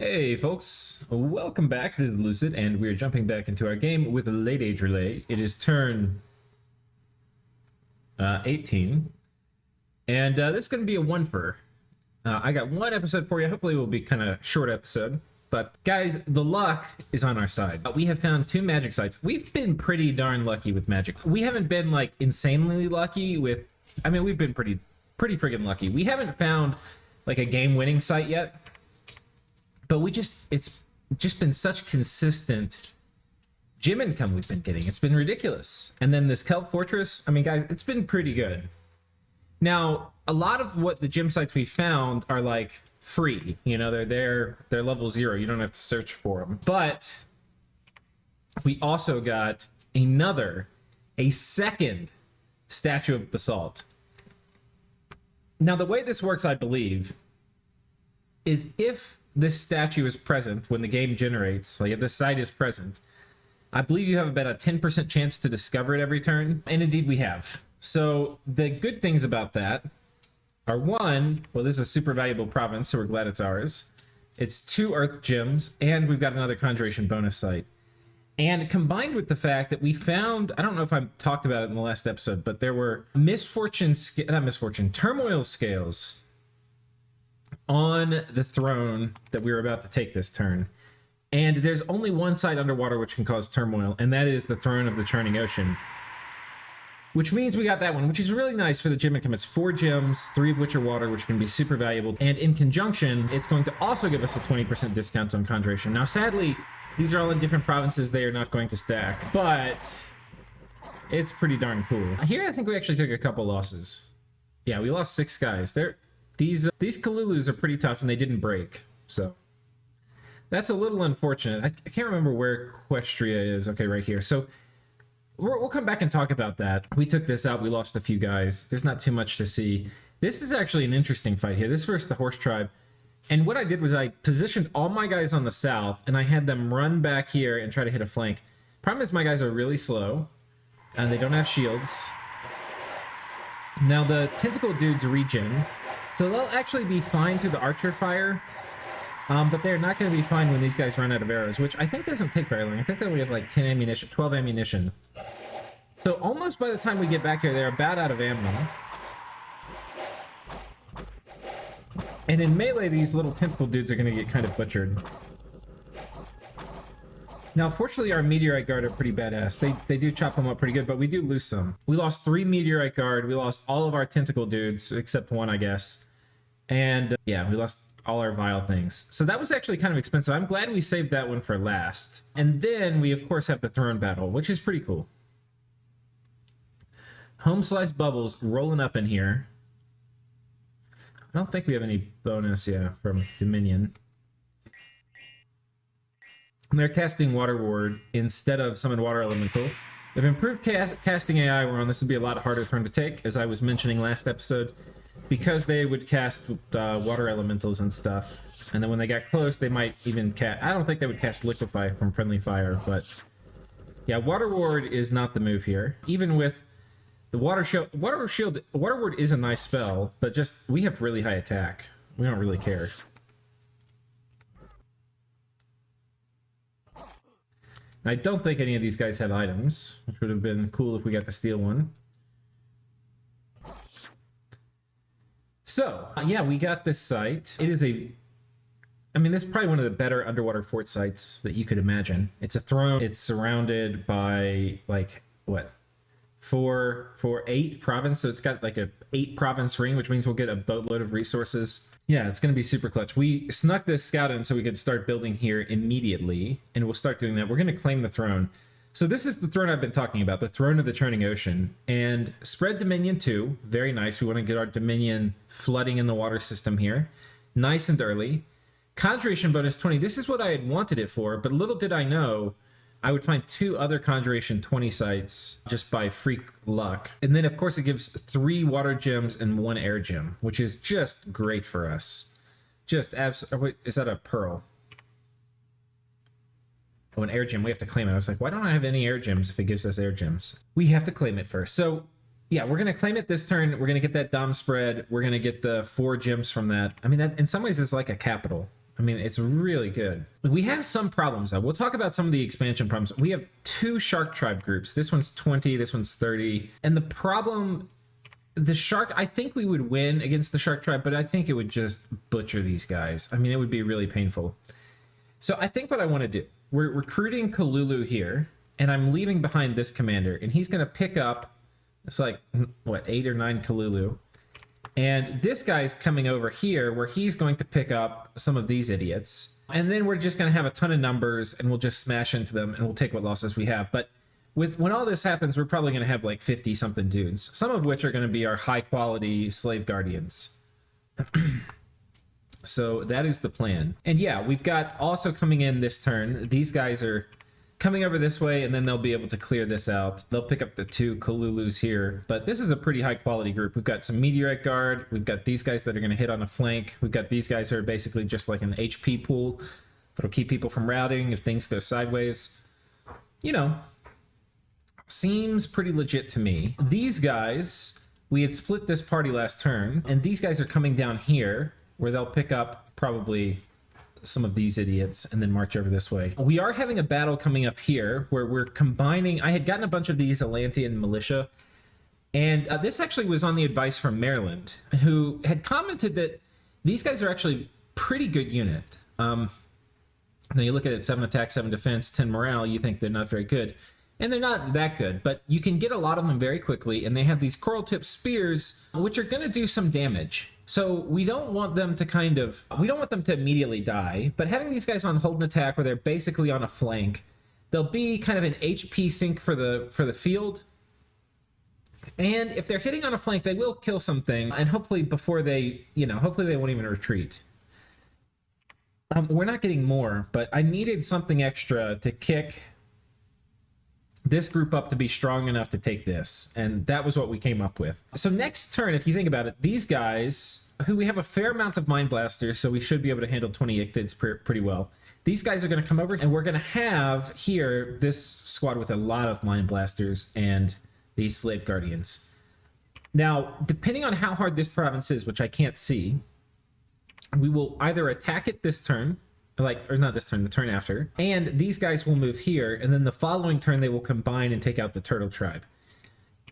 Hey folks, welcome back. This is Lucid, and we're jumping back into our game with Late Age Rlyeh. It is turn 18, and this is going to be a one-fer. I got one episode for you. Hopefully it will be kind of short episode. But guys, the luck is on our side. We have found 2 magic sites. We've been pretty darn lucky with magic. We haven't been like insanely lucky with, I mean, we've been pretty friggin' lucky. We haven't found like a game-winning site yet. But it's just been such consistent gym income we've been getting. It's been ridiculous. And then this Kelp Fortress, I mean, guys, it's been pretty good. Now, a lot of what the gym sites we found are like free. You know, they're level 0. You don't have to search for them. But we also got a second statue of basalt. Now, the way this works, I believe, is if this statue is present when the game generates, like if this site is present, I believe you have about a 10% chance to discover it every turn, and indeed we have. So the good things about that are, one, well, this is a super valuable province, so we're glad it's ours. It's 2 earth gems, and we've got another conjuration bonus site. And combined with the fact that we found, I don't know if I talked about it in the last episode, but there were turmoil scales on the throne that we were about to take this turn. And there's only one site underwater which can cause turmoil, and that is the throne of the churning ocean. Which means we got that one, which is really nice for the gym income. It's 4 gems, 3 of which are water, which can be super valuable. And in conjunction, it's going to also give us a 20% discount on conjuration. Now, sadly, these are all in different provinces. They are not going to stack, but it's pretty darn cool. Here, I think we actually took a couple losses. Yeah, we lost 6 guys. These Kalulus are pretty tough, and they didn't break, so that's a little unfortunate. I can't remember where Equestria is. Okay, right here. So we'll come back and talk about that. We took this out. We lost a few guys. There's not too much to see. This is actually an interesting fight here. This is versus the Horse Tribe. And what I did was I positioned all my guys on the south, and I had them run back here and try to hit a flank. Problem is my guys are really slow, and they don't have shields. Now the tentacle dudes regen, so they'll actually be fine through the archer fire, but they're not going to be fine when these guys run out of arrows, which I think doesn't take very long. I think that we have like 10 ammunition, 12 ammunition. So almost by the time we get back here, they're about out of ammo. And in melee, these little tentacle dudes are going to get kind of butchered. Now, fortunately, our Meteorite Guard are pretty badass. They do chop them up pretty good, but we do lose some. We lost 3 Meteorite Guard. We lost all of our Tentacle dudes, except 1, I guess. And, yeah, we lost all our Vile things. So that was actually kind of expensive. I'm glad we saved that one for last. And then we, of course, have the Throne Battle, which is pretty cool. Home Slice Bubbles rolling up in here. I don't think we have any bonus, from Dominion. They're casting Water Ward instead of Summon Water Elemental. If improved casting AI were on, this would be a lot harder for them to take, as I was mentioning last episode, because they would cast Water Elementals and stuff. And then when they got close, they might even cast... I don't think they would cast Liquefy from Friendly Fire, but... yeah, Water Ward is not the move here. Even with the Water Ward is a nice spell, but just, we have really high attack. We don't really care. I don't think any of these guys have items, which would have been cool if we got to steal one. So, yeah, we got this site. It is I mean, this is probably one of the better underwater fort sites that you could imagine. It's a throne. It's surrounded by, like, what? 8 province, so it's got like a 8 province ring, which means we'll get a boatload of resources. Yeah, it's going to be super clutch. We snuck this scout in so we could start building here immediately, and we'll start doing that. We're going to claim the throne. So this is the throne I've been talking about, the throne of the churning ocean. And spread dominion too, very nice. We want to get our dominion flooding in the water system here. Nice and early. Conjuration bonus 20. This is what I had wanted it for, but little did I know I would find 2 other Conjuration 20 sites just by freak luck. And then, of course, it gives 3 water gems and 1 air gem, which is just great for us. Just wait, is that a pearl? Oh, an air gem. We have to claim it. I was like, why don't I have any air gems if it gives us air gems? We have to claim it first. So, yeah, we're going to claim it this turn. We're going to get that Dom spread. We're going to get the 4 gems from that. I mean, that in some ways is like a capital. I mean, it's really good. We have some problems, though. We'll talk about some of the expansion problems. We have 2 Shark Tribe groups. This one's 20, this one's 30. And the problem, the Shark, I think we would win against the Shark Tribe, but I think it would just butcher these guys. I mean, it would be really painful. So I think what I want to do, we're recruiting Kalulu here, and I'm leaving behind this commander, and he's going to pick up, it's like, what, 8 or 9 Kalulu. And this guy's coming over here where he's going to pick up some of these idiots. And then we're just going to have a ton of numbers and we'll just smash into them and we'll take what losses we have. But when all this happens, we're probably going to have like 50 something dudes, some of which are going to be our high quality slave guardians. So that is the plan. And yeah, we've got also coming in this turn. These guys are coming over this way, and then they'll be able to clear this out. They'll pick up the 2 Kalulus here, but this is a pretty high quality group. We've got some Meteorite Guard. We've got these guys that are going to hit on a flank. We've got these guys who are basically just like an HP pool that'll keep people from routing if things go sideways. You know, seems pretty legit to me. These guys, we had split this party last turn, and these guys are coming down here where they'll pick up probably some of these idiots and then march over this way. We are having a battle coming up here where we're combining. I had gotten a bunch of these Atlantean militia, and this actually was on the advice from Maryland, who had commented that these guys are actually pretty good unit. Now you look at it, 7 attack, 7 defense, 10 morale, you think they're not very good. And they're not that good, but you can get a lot of them very quickly, and they have these coral tip spears, which are going to do some damage. So we don't want them to we don't want them to immediately die, but having these guys on hold and attack where they're basically on a flank, they'll be kind of an HP sink for the field. And if they're hitting on a flank, they will kill something, and hopefully before they, hopefully they won't even retreat. We're not getting more, but I needed something extra to kick this group up to be strong enough to take this, and that was what we came up with. So next turn, if you think about it, these guys, who we have a fair amount of Mind Blasters, so we should be able to handle 20 Ichthids pretty well. These guys are going to come over, and we're going to have here this squad with a lot of Mind Blasters and these Slave Guardians. Now, depending on how hard this province is, which I can't see, we will either attack it this turn, or not this turn, the turn after, and these guys will move here, and then the following turn they will combine and take out the Turtle Tribe.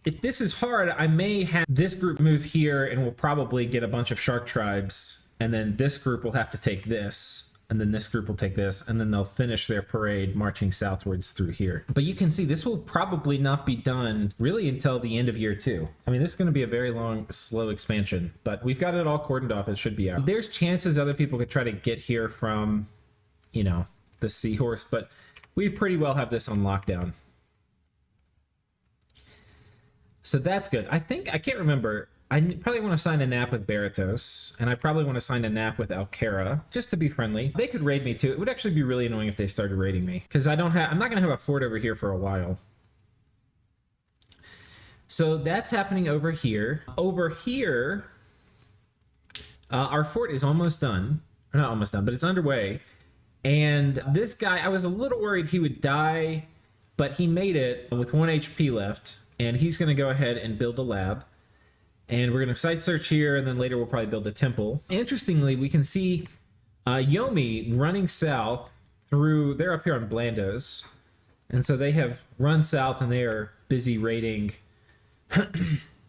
If this is hard, I may have this group move here, and we'll probably get a bunch of Shark Tribes, and then this group will have to take this, and then this group will take this, and then they'll finish their parade marching southwards through here. But you can see this will probably not be done really until the end of year 2. I mean, this is going to be a very long, slow expansion, but we've got it all cordoned off. It should be out. There's chances other people could try to get here from, the Seahorse, but we pretty well have this on lockdown. So that's good. I can't remember. I probably want to sign a nap with Baratos, and I probably want to sign a nap with Alcara, just to be friendly. They could raid me too. It would actually be really annoying if they started raiding me, because I'm not going to have a fort over here for a while. So that's happening over here. Over here, our fort is almost done. Or not almost done, but it's underway. And this guy, I was a little worried he would die, but he made it with 1 HP left, and he's going to go ahead and build a lab. And we're going to site search here, and then later we'll probably build a temple. Interestingly, we can see Yomi running south through, they're up here on Blandos, and so they have run south, and they are busy raiding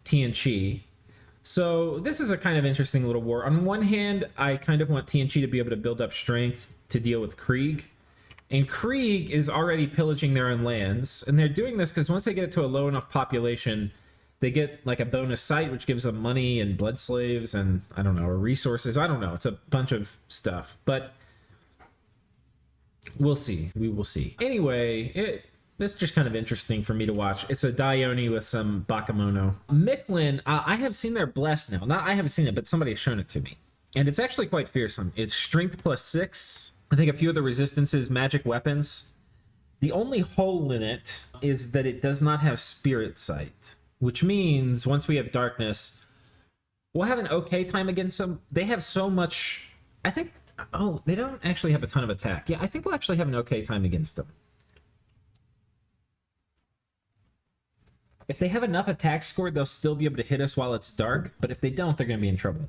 Tianchi. So this is a kind of interesting little war. On one hand, I kind of want Tianchi to be able to build up strength to deal with Krieg. And Krieg is already pillaging their own lands. And they're doing this because once they get it to a low enough population, they get like a bonus site, which gives them money and blood slaves and, I don't know, or resources. I don't know. It's a bunch of stuff. But we'll see. We will see. Anyway, it's just kind of interesting for me to watch. It's a Dione with some Bakemono. Mictlan, I have seen their Bless now. Not I haven't seen it, but somebody has shown it to me. And it's actually quite fearsome. It's strength +6. I think a few of the resistances, magic weapons. The only hole in it is that it does not have Spirit Sight, which means once we have darkness, we'll have an okay time against them. They have so much... I think... Oh, they don't actually have a ton of attack. Yeah, I think we'll actually have an okay time against them. If they have enough attack score, they'll still be able to hit us while it's dark. But if they don't, they're going to be in trouble.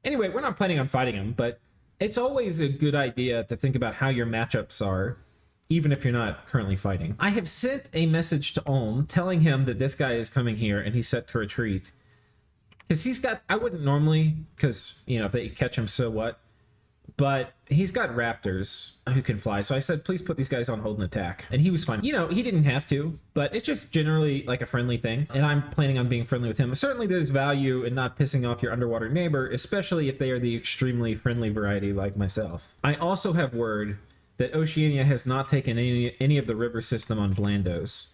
Anyway, we're not planning on fighting them, but It's always a good idea to think about how your matchups are, even if you're not currently fighting. I have sent a message to Ulm telling him that this guy is coming here and he's set to retreat. Because he's got, I wouldn't normally, because, you know, if they catch him, so what? But he's got raptors who can fly. So I said, please put these guys on hold and attack. And he was fine. You know, he didn't have to, but it's just generally like a friendly thing. And I'm planning on being friendly with him. Certainly there's value in not pissing off your underwater neighbor, especially if they are the extremely friendly variety like myself. I also have word that Oceania has not taken any of the river system on Blandos.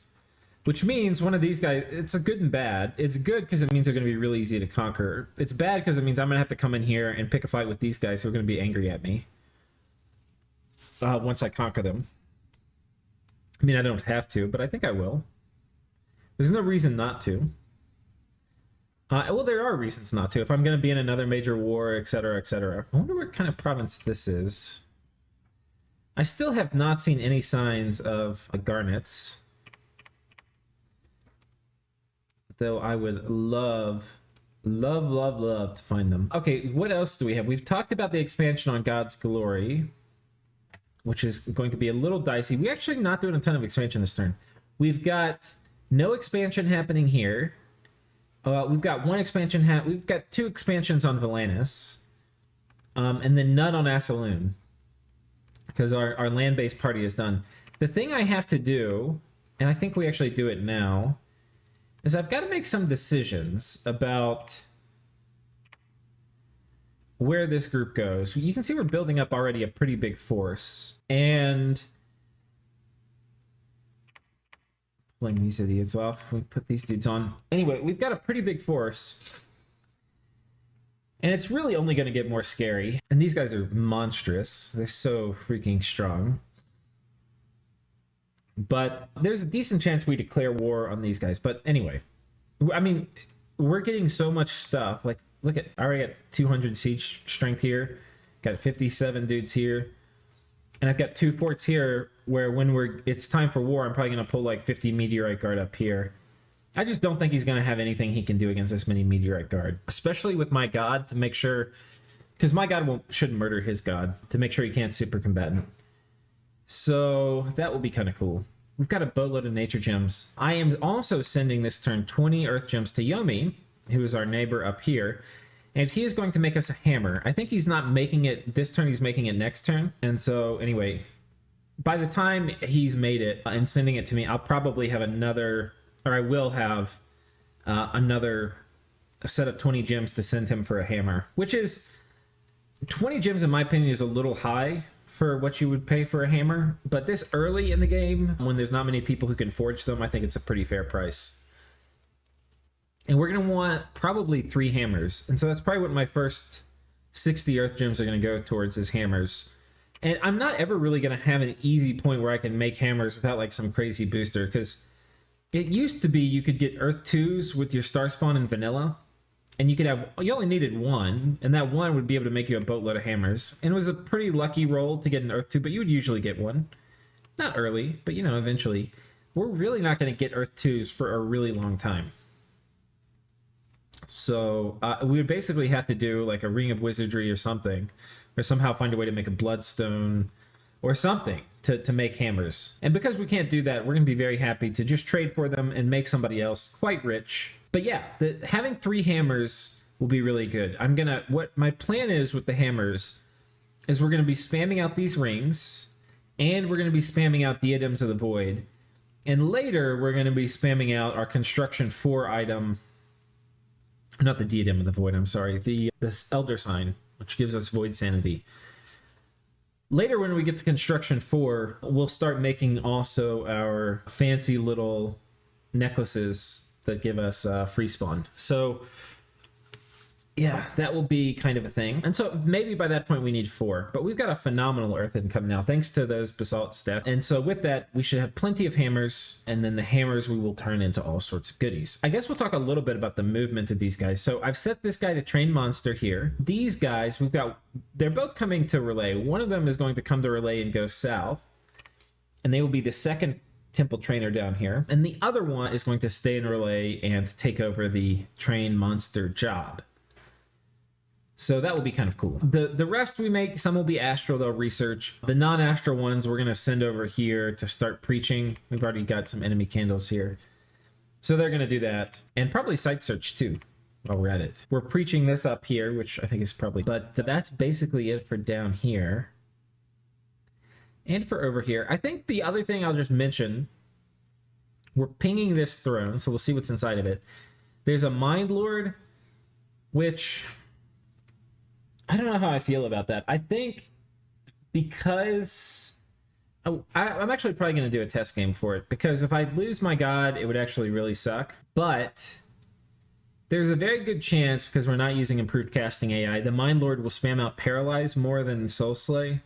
Which means one of these guys, it's a good and bad. It's good because it means they're going to be really easy to conquer. It's bad because it means I'm going to have to come in here and pick a fight with these guys who are going to be angry at me once I conquer them. I mean, I don't have to, but I think I will. There's no reason not to. Well, there are reasons not to. If I'm going to be in another major war, etc., etc. I wonder what kind of province this is. I still have not seen any signs of garnets. Though I would love to find them. Okay, what else do we have? We've talked about the expansion on God's Glory, which is going to be a little dicey. We're actually not doing a ton of expansion this turn. We've got no expansion happening here. We've got one expansion. We've got two expansions on Valanus, and then none on Asaloon, because our land-based party is done. The thing I have to do, and I think we actually do it now, is I've got to make some decisions about where this group goes. You can see we're building up already a pretty big force. And pulling these idiots off. We put these dudes on. Anyway, we've got a pretty big force. And it's really only going to get more scary. And these guys are monstrous. They're so freaking strong. But there's a decent chance we declare war on these guys. But anyway, I mean, we're getting so much stuff. Like, look at, I already got 200 siege strength here. Got 57 dudes here. And I've got 2 forts here where when it's time for war, I'm probably going to pull like 50 Meteorite Guard up here. I just don't think he's going to have anything he can do against this many Meteorite Guard. Especially with my god to make sure, because my god shouldn't murder his god, to make sure he can't super combatant. So that will be kind of cool. We've got a boatload of nature gems. I am also sending this turn 20 earth gems to Yomi, who is our neighbor up here. And he is going to make us a hammer. I think he's not making it this turn, he's making it next turn. And so anyway, by the time he's made it and sending it to me, I'll probably have another, or I will have another set of 20 gems to send him for a hammer. Which is, 20 gems in my opinion is a little high for what you would pay for a hammer, but this early in the game, when there's not many people who can forge them, I think it's a pretty fair price. And we're going to want probably 3 hammers, and so that's probably what my first 60 earth gems are going to go towards, is hammers. And I'm not ever really going to have an easy point where I can make hammers without like some crazy booster, because it used to be you could get earth 2s with your star spawn in vanilla, and you only needed 1, and that 1 would be able to make you a boatload of hammers. And it was a pretty lucky roll to get an Earth 2, but you would usually get 1. Not early, but you know, eventually. We're really not going to get Earth 2s for a really long time. So we would basically have to do like a Ring of Wizardry or something, or somehow find a way to make a Bloodstone or something to make hammers. And because we can't do that, we're going to be very happy to just trade for them and make somebody else quite rich. But yeah, having 3 hammers will be really good. What my plan is with the hammers is we're going to be spamming out these rings, and we're going to be spamming out Diadems of the Void. And later, we're going to be spamming out our Construction 4 item. Not the Diadem of the Void, I'm sorry. This Elder Sign, which gives us Void Sanity. Later, when we get to Construction 4, we'll start making also our fancy little necklaces that give us free spawn. So yeah, that will be kind of a thing. And so maybe by that point we need 4, but we've got a phenomenal earth income now thanks to those basalt stats. And so with that, we should have plenty of hammers, and then the hammers we will turn into all sorts of goodies. I guess we'll talk a little bit about the movement of these guys. So I've set this guy to train monster here. These guys, they're both coming to Rlyeh. One of them is going to come to Rlyeh and go south, and they will be the second temple trainer down here, and the other one is going to stay in Rlyeh and take over the train monster job. So that will be kind of cool. The rest we make, some will be astral, they'll research. The non-astral ones we're going to send over here to start preaching. We've already got some enemy candles here. So they're going to do that. And probably site search too, while we're at it. We're preaching this up here, which I think is probably... But that's basically it for down here. And for over here. I think the other thing I'll just mention, we're pinging this throne, so we'll see what's inside of it. There's a Mind Lord, which... I don't know how I feel about that. I think because... I'm actually probably going to do a test game for it, because if I lose my god, it would actually really suck. But there's a very good chance, because we're not using improved casting AI, the Mind Lord will spam out Paralyze more than Soul Slay,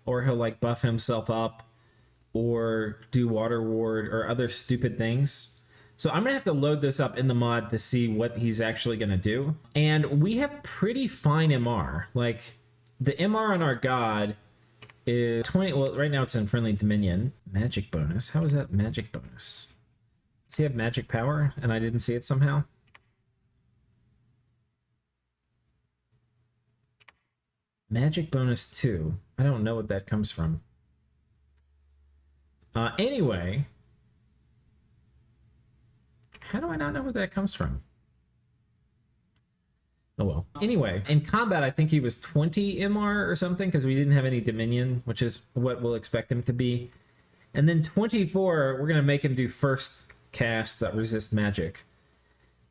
or he'll like buff himself up, or do Water Ward, or other stupid things. So I'm going to have to load this up in the mod to see what he's actually going to do. And we have pretty fine MR. Like, the MR on our god is 20... Well, right now it's in Friendly Dominion. Magic bonus. How is that magic bonus? Does he have magic power and I didn't see it somehow? Magic bonus 2. I don't know what that comes from. Anyway... How do I not know where that comes from? Oh well. Anyway, in combat, I think he was 20 MR or something, because we didn't have any Dominion, which is what we'll expect him to be. And then 24, we're going to make him do first cast that resist magic.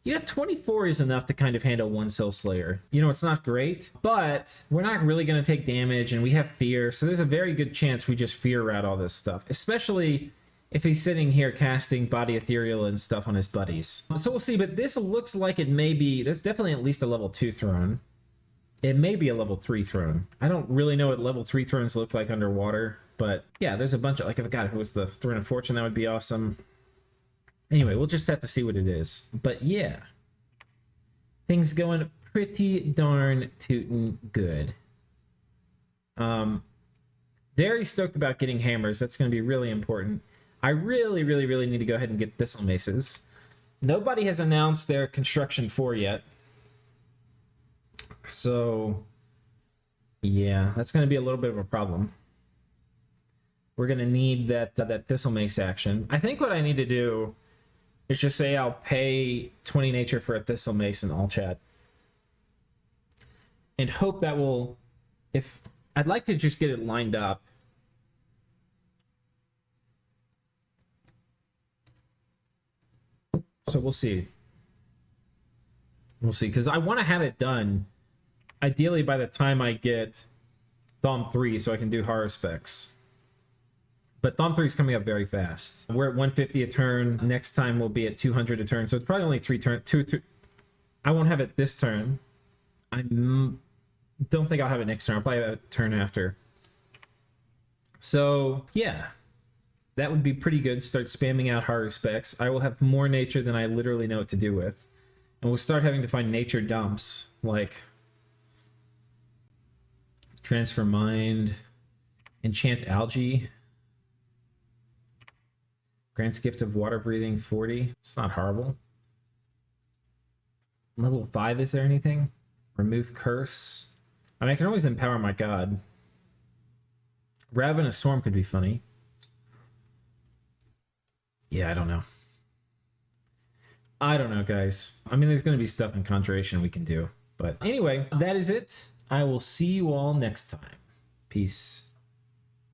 Yeah, 24 is enough to kind of handle one Soul Slayer. You know, it's not great, but we're not really going to take damage, and we have fear, so there's a very good chance we just fear route all this stuff, especially... if he's sitting here casting Body Ethereal and stuff on his buddies. So we'll see, but this looks like it may be... That's definitely at least a level 2 throne. It may be a level 3 throne. I don't really know what level 3 thrones look like underwater, but yeah, there's a bunch of... Like, God, if it was the Throne of Fortune, that would be awesome. Anyway, we'll just have to see what it is. But yeah. Things going pretty darn tootin' good. Very stoked about getting hammers. That's going to be really important. I really, really, really need to go ahead and get Thistle Maces. Nobody has announced their Construction 4 yet. So, yeah, that's going to be a little bit of a problem. We're going to need that Thistle Mace action. I think what I need to do is just say I'll pay 20 nature for a Thistle Mace in all chat. And hope that will... If I'd like to just get it lined up. So we'll see. We'll see, because I want to have it done, ideally by the time I get Thom 3, so I can do horror specs. But Thom 3 is coming up very fast. We're at 150 a turn. Next time we'll be at 200 a turn, so it's probably only 3 turns. I won't have it this turn. I don't think I'll have it next turn. I'll probably have a turn after. So, yeah. That would be pretty good. Start spamming out horror specs. I will have more nature than I literally know what to do with. And we'll start having to find nature dumps, like Transfer Mind, Enchant Algae, Grants Gift of Water Breathing 40. It's not horrible. Level 5, is there anything? Remove Curse. I mean, I can always empower my god. Ravenous Swarm could be funny. Yeah, I don't know. I don't know, guys. I mean, there's going to be stuff in Conjuration we can do. But anyway, that is it. I will see you all next time. Peace.